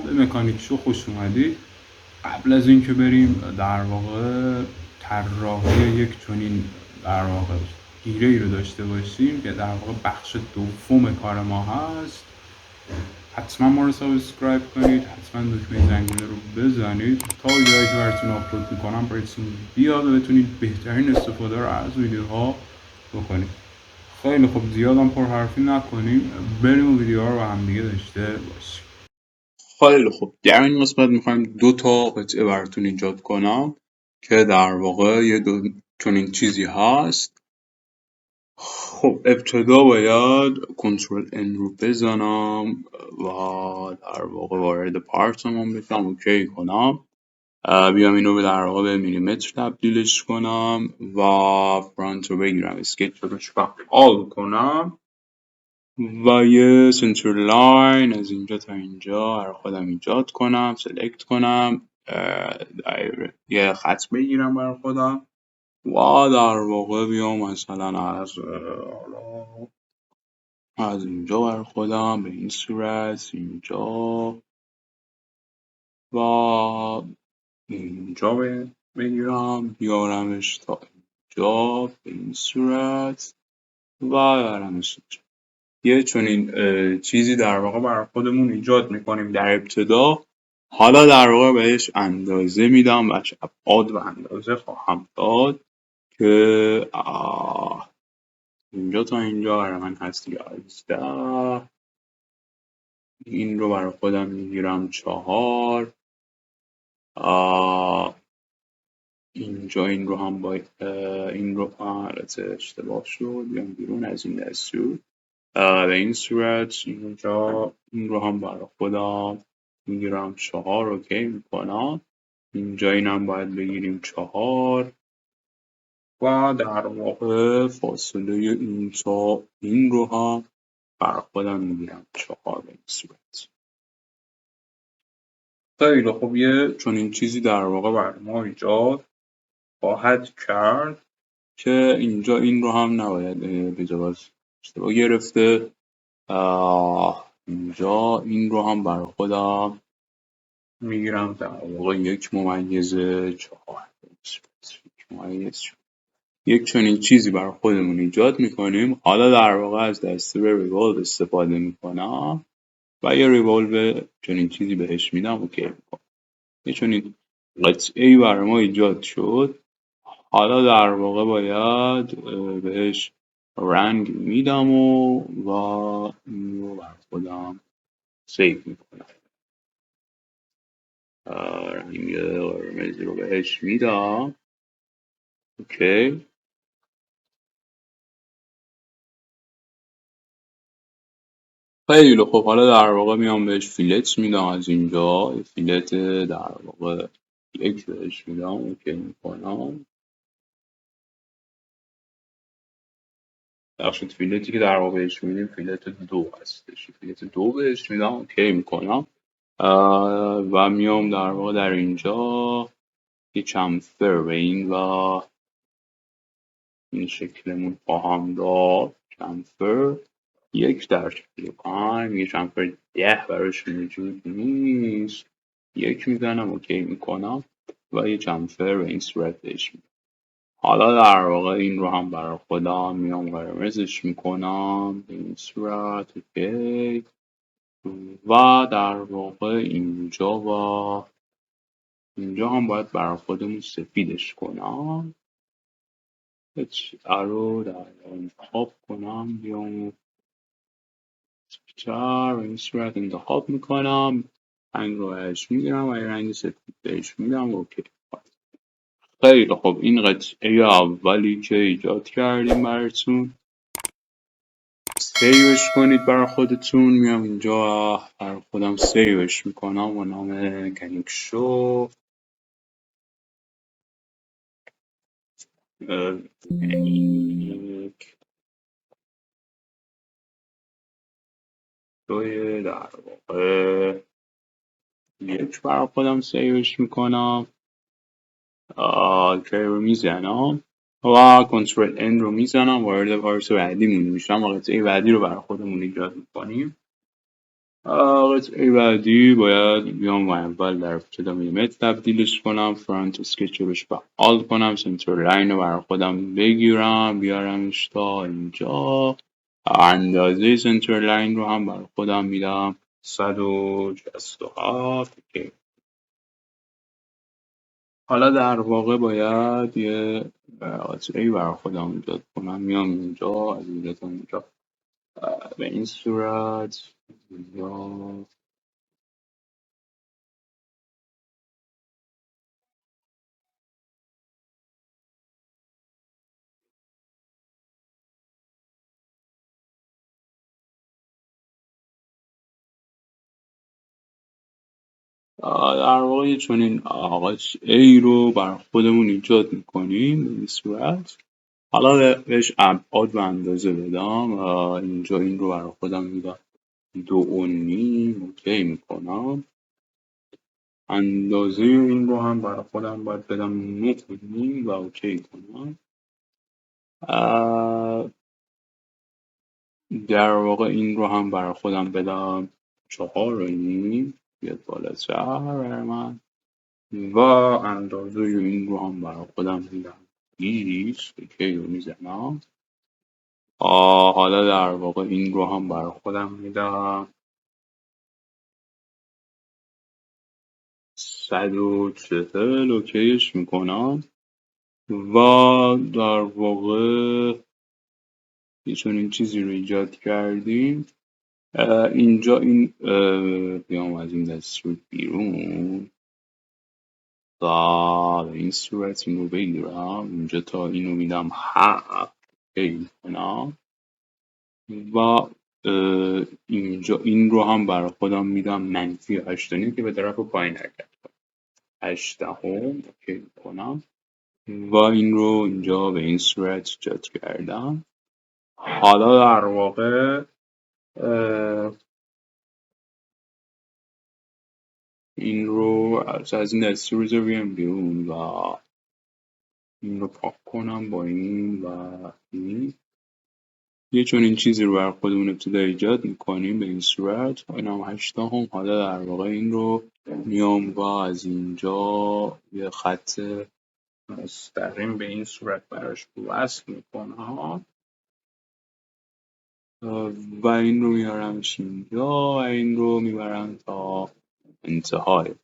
به مکانیک شو خوش اومدید. قبل از اینکه بریم در واقع طراحی یک چنین در واقع گیره‌ای رو داشته باشیم که در واقع بخش دوم کار ما هست، حتما ما رو سابسکرایب کنید، حتما دکمه زنگوله رو بزنید تا ویدیوهایی که براتون آپلود میکنم براتون بیاد و بتونید بهترین استفاده رو از ویدیوها بکنید. خیلی خوب، زیادم پرحرفی نکنیم، بریم و ویدیوها رو با هم دیگه داشته باشیم. خیلی خوب، در این قسمت میخوایم 2 تا قطعه براتون ایجاد کنم که در واقع یه چنین چیزی هست. خب ابتدا باید کنترل ان رو بزنم و در واقع وارد پارتمون بشم، اوکی کنم، بیام اینو در واقع به میلیمتر تبدیلش کنم و فرانت رو بگیرم، اسکیچ رو فعال کنم و یه سنتر لاین از اینجا تا اینجا برای خودم ایجاد کنم، سلکت کنم، یه خط بگیرم برای خودم و در واقع بیام مثلا از اینجا برای خودم به این صورت اینجا و اینجا بگیرم، بیارمش تا اینجا به این صورت و بیارمش اینجا. یه چنین چیزی در واقع برای خودمون ایجاد میکنیم در ابتدا. حالا در واقع بهش اندازه میدم و ابعاد و اندازه خواهم داد که اینجا تا اینجا برای من هست 11. این رو برای خودم میگیرم 4. اینجا این رو هم این رو البته اشتباه شد، بیام بیرون از این دستور. به این صورت اینجا این رو هم برای خودم میگیرم 4، اوکی میکنم. اینجا اینم باید بگیریم 4 و در واقع فاصله این تا این رو هم برای خودم میگیرم 4 به این صورت. خیلی خب، یه چنین چیزی در واقع برای ما ایجاد خواهد کرد که اینجا این رو هم نباید به اشتباه گرفته. اینجا این رو هم برای خودم میگیرم در واقع 1/4. یک چنین چیزی برای خودمون ایجاد میکنیم. حالا در واقع از دستور ریوالو استفاده میکنم و یه ریوالو چنین چیزی بهش میدم، اوکی میکنم. یه چنین قطعه‌ای برای ما ایجاد شد. حالا در واقع باید بهش رنگ میدم و این رو برای خودم سیو میکنم. رنگ قرمزی رو بهش میدم، اوکی. خیلی خب، حالا در واقع میام بهش فیلت میدم از اینجا، فیلت در واقع 1 بهش میدم، اوکی میکنم. بخشت فیلتی که در واقع بهش میدیم فیلت 2 هستش، فیلت 2 بهش میدم، اوکی میکنم. و میام در واقع در اینجا یه چمفر به این و این شکلمون خواهم داد. چمفر 1/5، یه چمفر 10 براش موجود نیست، 1 میزنم، اوکی میکنم و یه چمفر به این صورت بهش میدم. حالا در واقع این رو هم برای خودم میام قرمزش میکنم به این صورت، اوکی. و در واقع اینجا و اینجا هم باید برای خودمون سفیدش کنم. رو در انتخاب کنم، بیام سپیدتر و این صورت انتخاب میکنم، رنگ رو بهش میگیرم و یه رنگ سفید بهش میدم، اوکی. خیلی خب، این قطعه اولی که ایجاد کردیم براتون، سیوش کنید برای خودتون. میام اینجا برای خودم سیوش میکنم و نام مکانیک شو شوی در واقع 1 برای خودم سیوش میکنم، که رو میزنم و کنترل ان رو میزنم، وارد پارس بعدیمون میشم و قطعه بعدی رو برای خودمون ایجاد میکنیم. قطعه بعدی باید بیام و اول در ابتدا میلیمتر تبدیلش کنم، فرانت اسکچ روش فعال کنم، سنتر لاین رو برای خودم بگیرم بیارمش تا اینجا. اندازه سنتر لاین رو هم برای خودم میدم 167. اوکی. حالا در واقع باید یه قطعه‌ای برای خودم ایجاد کنم. میام اینجا، از اینجا تا اینجا به این صورت اینجا. در واقع یه چنین قطعه‌ای رو بر خودمون ایجاد میکنیم به این صورت. حالا بهش ابعاد و اندازه بدم. اینجا این رو برای خودم میدم 2.5. اوکی میکنم. اندازه این رو هم برای خودم باید بدم 9.5 و اوکی کنم. در واقع این رو هم برای خودم بدم 4.5. بیاد بالاتر برای من. و اندازه این رو هم برای خودم میدم 20. اوکی رو میزنم. حالا در واقع این رو هم برای خودم میدم 140. اوکیش میکنم. و در واقع یه چنین چیزی رو ایجاد کردیم. اینجا این بیام از این دستور بیرون و به این صورت این رو بگیرم اینجا تا اینو میدم 7. اوکی میکنم. و اینجا این رو هم برای خودم میدم -8.5 که به طرف پایین حرکت کنم. 8. اوکی کنم. و این رو اینجا به این صورت ایجاد کردم. حالا در واقع این رو از این دستور رو بیام بیرون و این رو پاک کنم با این و این. یه چون این چیزی رو بر خودمون ابتدا ایجاد میکنیم به این صورت. این هم 8. حالا در واقع این رو میام و از اینجا یه خط مستقیم به این صورت براش وصل میکنم و این رو میارمش اینجا و این رو میبرم تا انتهای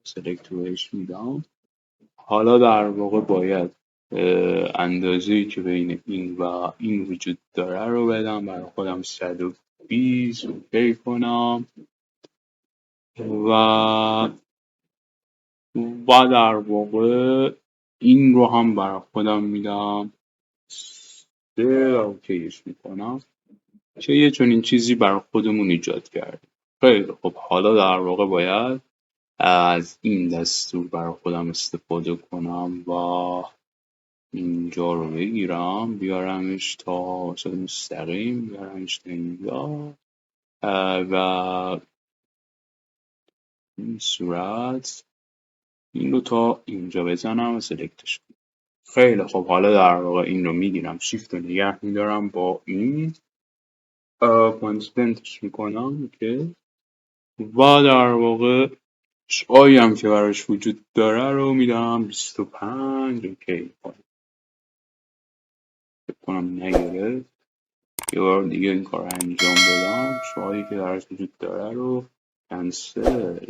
سلکت روش میدم. حالا در واقع باید اندازه‌ای که بین این و این وجود داره رو بدم برای خودم 120. اوکی کنم. و در واقع این رو هم برای خودم میدم 3 و اوکیش میکنم که یه چنین چیزی برای خودمون ایجاد کردیم. خیلی خب. حالا در واقع باید از این دستور برای خودم استفاده کنم و اینجا رو بگیرم بیارمش تا وسط مستقیم بیارمش تا اینجا و این صورت این رو تا اینجا بزنم و سلکتش کنم. خیلی خب. حالا در واقع این رو میگیرم شیفت رو نگه میدارم با این کانستنتش میکنم که و در واقع شایی هم که براش وجود داره رو میدم 25. اوکی کنم نگیره. یه بار دیگه این کار رو انجام بدم. شایی که درش وجود داره رو کنسل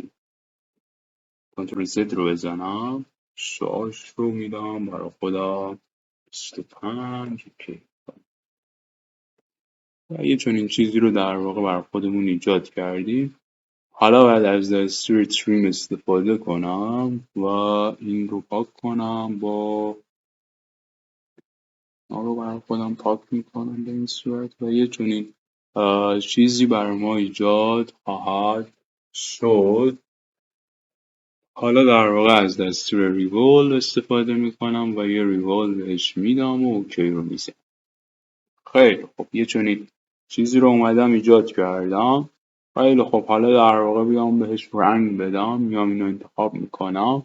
کنترل زد رو بزنم. شاش رو میدم برای خودم 25. اوکی. و یه چنین چیزی رو در واقع برای خودمون ایجاد کردیم. حالا باید از دستور تریم استفاده کنم و این رو پاک کنم با رو برای خودم پاک میکنم به این صورت و یه چنین چیزی برای ما ایجاد خواهد شد. حالا در واقع از دستور ریولو استفاده میکنم و یه ریولو بهش میدم و اوکی رو میزنم. خیلی خب. یه چنین چیزی رو اومدم ایجاد کردم. خیلی خب. حالا در واقع بیام بهش رنگ بدم. میام اینو انتخاب میکنم.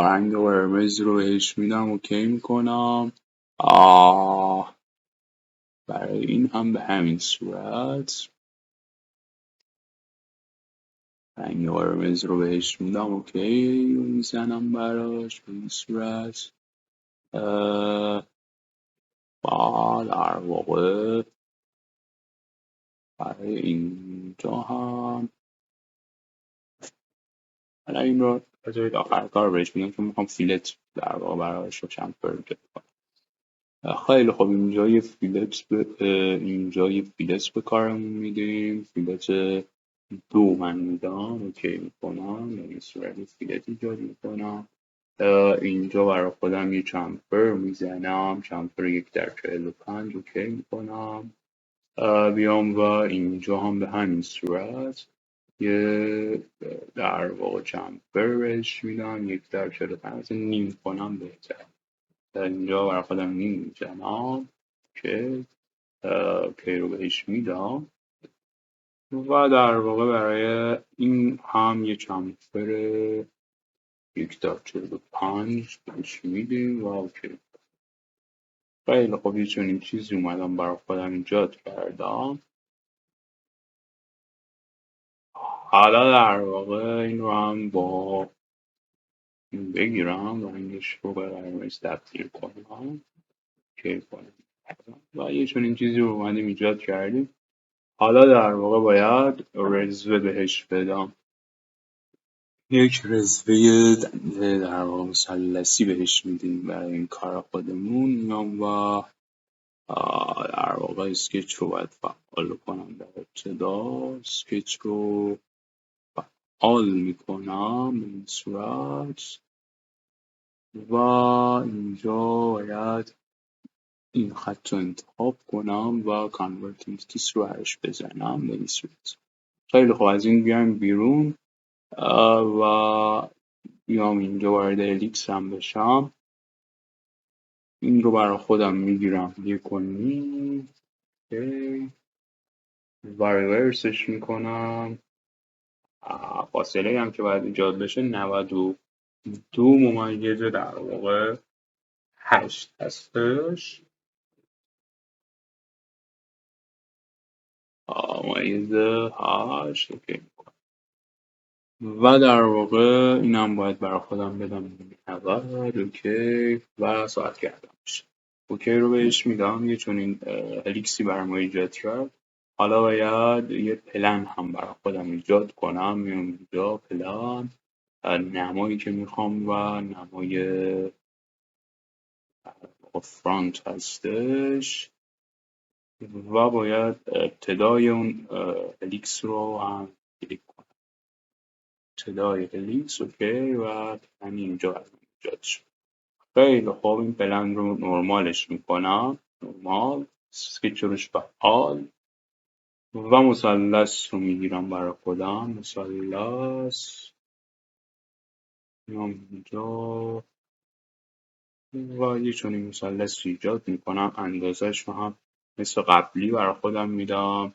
رنگ قرمز رو بهش میدم. اوکی میکنم. برای این هم به همین صورت رنگ قرمز رو بهش میدم، اوکی میزنم براش به این صورت. و در واقع برای اینجا هم حالا این رو بذارید آخر کار بهش میگم که میخوام فیلت در واقع براش رو چند پرجت کنم. خیلی خب اینجا یه فیلت به کارمون میدیم. فیلت 2 من میدم، اوکی میکنم، یعنی صورت فیلت ایجاد میکنم. اینجا برای خودم یه چمفر میزنم، چمفر 1/45 اوکی میکنم. بیام و اینجا هم به همین صورت یه در واقع چمفر بهش میدم، 1/45 نیم کنم بهتر. اینجا برای خودم نیم میزنم که کی رو بهش میدم و در واقع برای این هم یه چمفر 1/45 بهش میدیم و اوکی. خیلی خب یه چنین چیزی اومدم برای خودم ایجاد کردم. حالا در واقع این رو هم با این بگیرم و رنگش رو به قرمز تبدیل کنم که کنم و یه چنین چیزی رو اومدیم ایجاد کردیم. حالا در واقع باید رزوه بهش بدم، یک رزوه در واقع مثلثی بهش میدیم برای این کار خودمون. میام و در واقع اسکچ رو باید فعال کنم. در ابتدا اسکچ رو فعال میکنم به این صورت و اینجا باید این خط رو انتخاب کنم و کانورت انتیتیز رو برش بزنم به این صورت. خیلی خوب از این بیایم بیرون و بیام اینجا وارد الیپس هم بشم. این رو برای خودم میگیرم 1.5 و ریورسش میکنم. فاصله هم که باید ایجاد بشه 92 در واقع 8 هستش. ممیز 8 اوکی. و در واقع اینم باید برای خودم بدم 90 اوکی و ساعت کردم بشه. اوکی رو بهش میدم. یه چنین هلیکسی برای ما ایجاد کرد. حالا باید یه پلن هم برای خودم ایجاد کنم. میام اینجا پلن، نمایی که میخوام و نمای فرانت هستش و باید ابتدای اون هلیکس رو هم کلیک کنم. ابتدای هلیکس اوکی و همین اینجا ایجاد شد. خیلی خوب این پلن رو نرمالش میکنم، نرمال اسکچ روش فعال و مثلث رو میگیرم برای خودم. مثلث میام اینجا و یه چنین مثلث ایجاد میکنم. اندازش رو هم مثل قبلی برای خودم میدم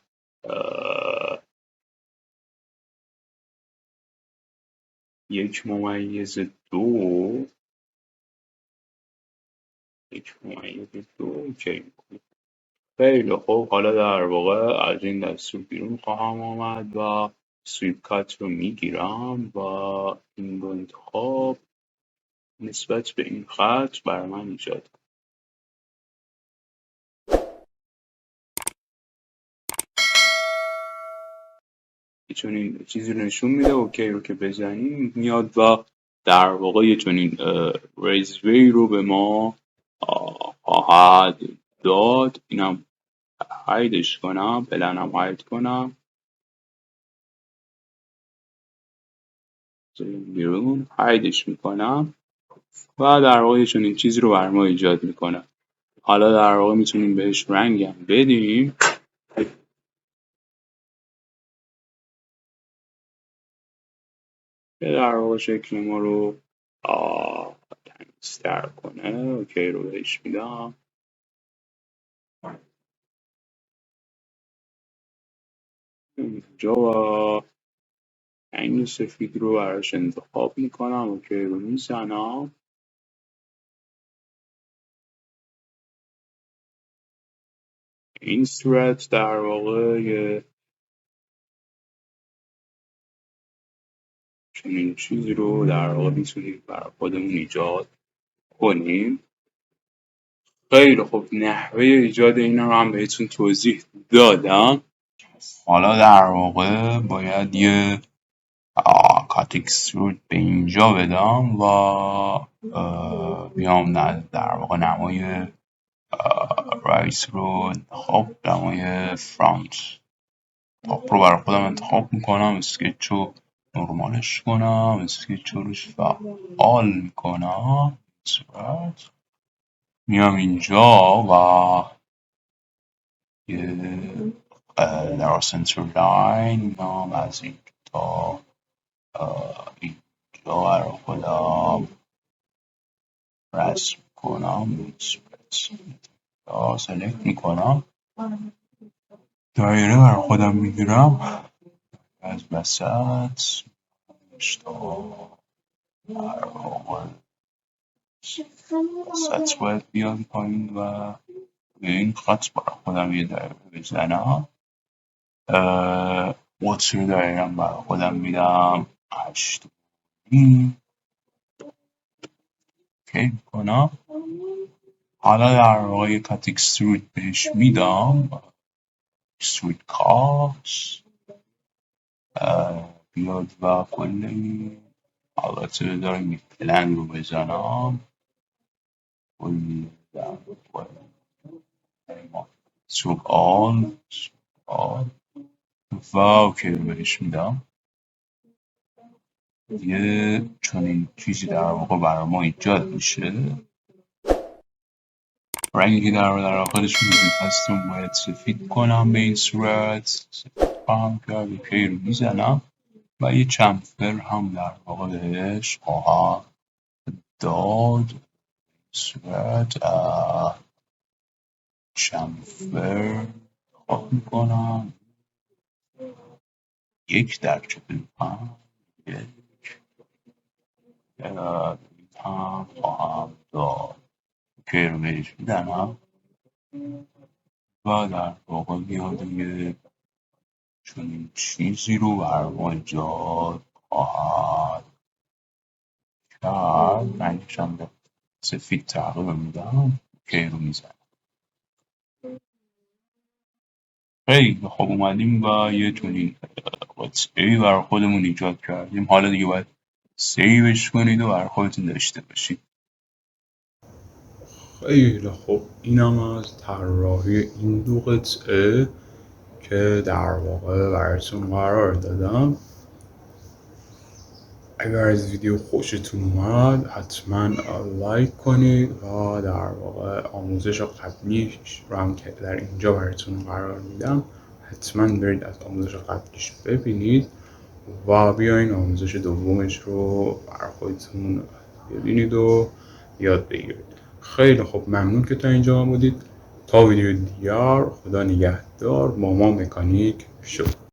1/2 1/2 اوکی. خیلی خوب حالا در واقع از این دستور بیرون خواهم آمد و سویپ کات رو میگیرم و این رو انتخاب نسبت به این خط برای من ایجاد کنم. چون این چیزی رو نشون میده اوکی رو که بزنیم میاد و در واقع یه چنین ریزوی رو به ما خواهد داد. اینم هایدش کنم، پلنم هاید کنم، بیرون هایدش میکنم و در واقع چنین چیزی رو بر ما ایجاد میکنه. حالا در واقع میتونیم بهش رنگ هم بدیم که در واقع شکل ما رو تمیزتر کنه. اوکی رو بهش میدم. اینجا و رنگ سفید رو براش انتخاب میکنم. اوکی رو میزنم. این صورت در واقع یه چنین چیزی رو در واقع میتونیم برای خودمون ایجاد کنیم. خیلی خوب، نحوه ایجاد اینا رو هم بهتون توضیح دادم. حالا در واقع باید یه کات اکسترود به اینجا بدم و بیام در واقع نمای رایت رو انتخاب، نمای فرانت تاپ رو برای خودم انتخاب میکنم، اسکچ رو نرمالش کنم، اسکچ رو روش فعال میکنم، صورت میام اینجا و یه در سنتر لاین میام از این تا اینجا برای خودم رسم کنم، سلکت میکنم، دایره برای خودم میگیرم از وسط تا در واقع وسط باید بیاد پایین و به این خط برای خودم یه دایره بزنم. قطر دایرم برای خودم میدم 8 اوکی میکنم. حالا در واقع یه کات اکسترود بهش میدم، اکسترود کات بیاد و کلی، البته دارم یک پلن رو بزنم، کلی در واقع سوک آن و اوکی رو بهش میدم. یه چنین چیزی در واقع برای ما ایجاد میشه. رنگی که در آخرش وجود هست رو باید سفید کنم، به این صورت سفید خواهم کرد، اوکی رو میزنم و یه چمفر هم در واقع بهش خواهم داد. صورت چمفر خواه میکنم 1/45 هم خواهم داد، اوکی رو بهش میدنم و در واقع میاد یه چنین چیزی رو برای ما ایجاد خواهد کرد. رنگش هم به سفید تغییر میدم، اوکی رو میزنم. خیلی خب، اومدیم و یه چنین قطعه‌ای برای خودمون ایجاد کردیم. حالا دیگه باید سیوش کنید و برای خودتون داشته باشید. خیلی خب، اینم از طراحی این دو قطعه که در واقع براتون قرار دادم. اگر از ویدیو خوشتون اومد حتما لایک کنید و در واقع آموزش قبلیش رو هم که در اینجا براتون قرار میدم حتما برید از آموزش قبلیش ببینید و بیاین آموزش دومش رو برای خودتون ببینید و یاد بگیرید. خیلی خوب، ممنون که تا اینجا بودید. تا ویدیو دیگر، خدا نگهدار. ماما مکانیک شد.